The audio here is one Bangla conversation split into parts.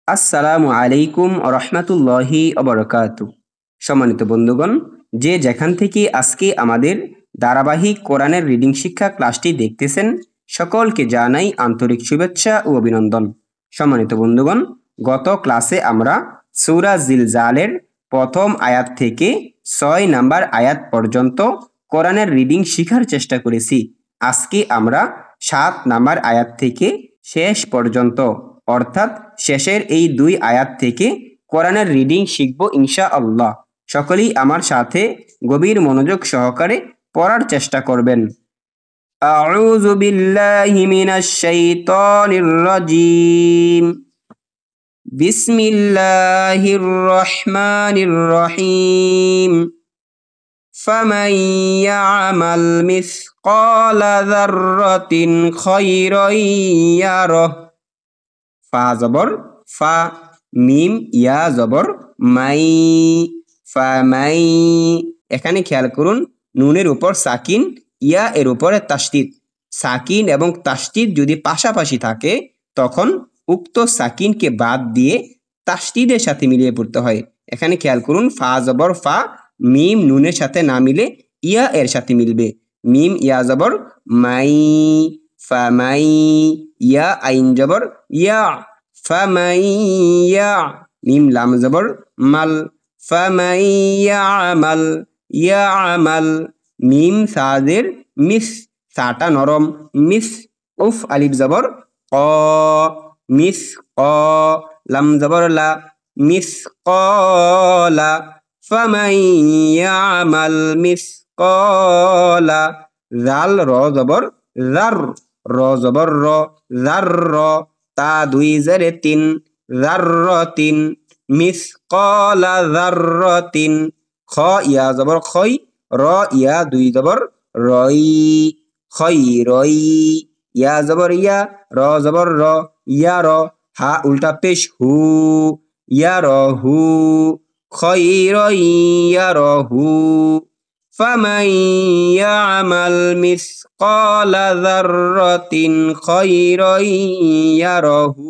আসসালামু আলাইকুম রহমতুল্লাহি অবরকাতু। সম্মানিত বন্ধুগণ, যে যেখান থেকে আজকে আমাদের ধারাবাহিক কোরআনের রিডিং শিক্ষা ক্লাসটি দেখতেছেন, সকলকে জানাই আন্তরিক শুভেচ্ছা ও অভিনন্দন। সম্মানিত বন্ধুগণ, গত ক্লাসে আমরা সূরা জিলজালের প্রথম আয়াত থেকে 6 নাম্বার আয়াত পর্যন্ত কোরআনের রিডিং শিখার চেষ্টা করেছি। আজকে আমরা 7 নাম্বার আয়াত থেকে শেষ পর্যন্ত, অর্থাৎ শেষের এই 2 আয়াত থেকে কোরআনের রিডিং শিখব ইনশাআল্লাহ। সকলেই আমার সাথে গভীর মনোযোগ সহকারে পড়ার চেষ্টা করবেন। আউযু বিল্লাহি মিনাশ শাইতানির রাজীম। বিসমিল্লাহির রহমানির রহিম। ফামান ইয়ামাল মিসকালা যাররাতিন খায়রান ইয়ারাহ। ফা জবর ফা, মিম ইয়া জবর মাই, ফামাই। এখানে খেয়াল করুন, নুনের উপর সাকিন, ইয়া এর উপরে তাসদীদ। সাকিন এবং তাসদীদ যদি পাশাপাশি থাকে তখন উক্ত সাকিনকে বাদ দিয়ে তাসদীদের সাথে মিলিয়ে পড়তে হয়। এখানে খেয়াল করুন, ফা জবর ফা, মিম নুনের সাথে না মিলে ইয়া এর সাথে মিলবে। মিম ইয়া জবর মাই, ফামাই। ইয়া আইন জবর ইয়া, ফামাইয়া। মিম লাম জবর মাল, ফামাইয়ামাল, ইয়ামাল। মিম সাজের মিস, সাটা নরম, মিস। উফ আলিফ জবর ক, মিস ক। লাম জবর লা, মিস কলা। ফামাইয়ামাল মিস কলা। জাল র জবর জার, র জবর র, জার র। তা 2 জেরে 3, যাররাতিন। মিসকালা যাররাতিন। খ ইয়া জবর খই, র ইয়া 2 জবর রই, খৈরই। ইয়া জবর ইয়া, র জবর র, ইয়া র। হা উল্টা পেশ হু, ইয়া র হু, খৈরই ইয়া র হু। ফামান ইয়ামাল মিসকালা যাররাতিন খায়রান ইয়ারাহু।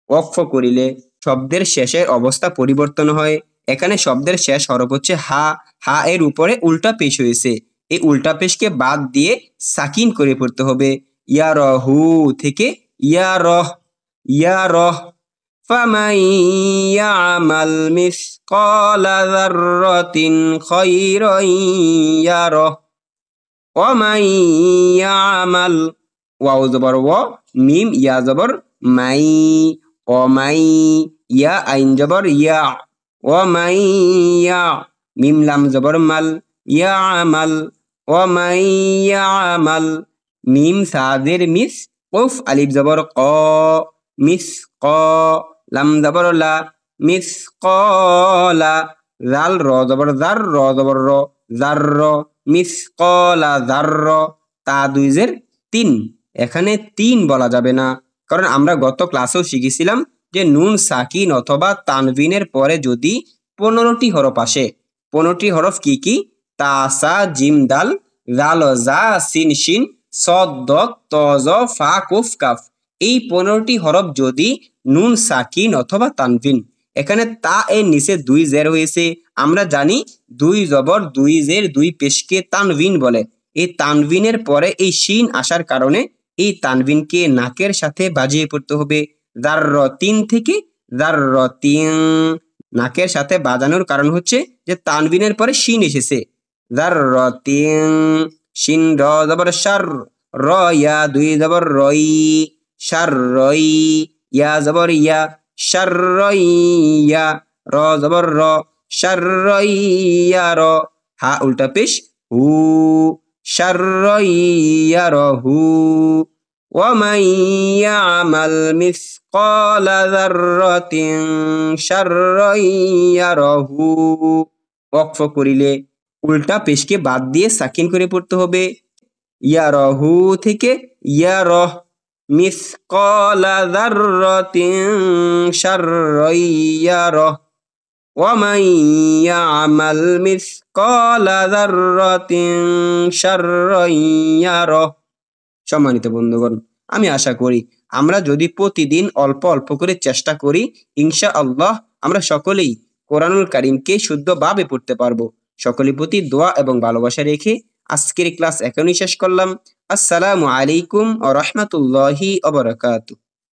ওয়াকফ করিলে শব্দের শেষের অবস্থা পরিবর্তন হয়। এখানে শব্দের শেষ হরফ হচ্ছে হা, হা এর উপরে উল্টা পেশ হয়েছে। এই উল্টা পেশকে বাদ দিয়ে সাকিন করে পড়তে হবে। ইয়ারাহু থেকে ইয়ারহ, ইয়ারহ। ফামান ইয়ামাল মিসকালা যাররাতিন খায়রান ইয়ারাহ। ওয়ামান ইয়ামাল, ওয়াও জবর ওয়া, মিম ইয়া জবর মাই, ওমাই। ইয়া আইন জবর ইয়া, ওমাই ইয়া। মিম লাম জবর মাল, ইয়ামাল, ওমাই ইয়ামাল। মিম সাজের মিস, উফ আলিফ জবর ক, মিস ক। লাম জবর লা, মিস কলা। জাল র জবর জার, র জবর র, জার র। মিসকালা যারর। তা 2 জের 3। এখানে 3 বলা যাবে না, কারণ আমরা গত ক্লাসেও শিখেছিলাম যে নুন সাকিন অথবা তানভিনের পরে যদি 15টি হরফ আসে, 15টি হরফ কি কি? তা সা জিম দাল, জাল জা সিন শিন, সদ দত ত জ ফা কুফ কাফ। এই 15টি হরফ যদি নুন সাকিন অথবা তানভিন। এখানে তা এর নিচে 2 জের হয়েছে। আমরা জানি 2 জবর 2 জের 2 পেশকে তানভিন বলে। এই তানভিনের পরে এই শিন আসার কারণে এই তানভিনকে নাকের সাথে বাজিয়ে পড়তে হবে। যাররতিন থেকে যাররতিন। নাকের সাথে বাজানোর কারণ হচ্ছে যে তানভিনের পরে শিন এসেছে। যাররতিন। শিন র জবর শার, র ইয়া 2 জবর রই, শার রই। ইয়া জবর ইয়া, শাররাইয়া। র জবর র, শাররাইয়ার। হা উল্টা পেশ হু, শাররাইয়ারহু। ওয়ামান ইয়ামাল মিসকালা যাররাতিন শাররান ইয়ারাহু। ওয়াকফ করিলে উল্টা পেশকে বাদ দিয়ে সাকিন করে পড়তে হবে। ইয়ারাহু থেকে ইয়ারহ। মিসকালা যাররাতিন শাররান ইয়ারাহ। ওয়ামান ইয়ামাল মিসকালা যাররাতিন শাররান ইয়ারাহ। সম্মানিত বন্ধুগণ, আমি আশা করি আমরা যদি প্রতিদিন অল্প অল্প করে চেষ্টা করি, ইনশাআল্লাহ আমরা সকলেই কোরআনুল কারীমকে শুদ্ধভাবে পড়তে পারবো। সকলের প্রতি দোয়া এবং ভালোবাসা রেখে আজকের ক্লাস এখনই শেষ করলাম। আসসালামু আলাইকুম ওয়া রাহমাতুল্লাহি ওয়া বারাকাতুহু।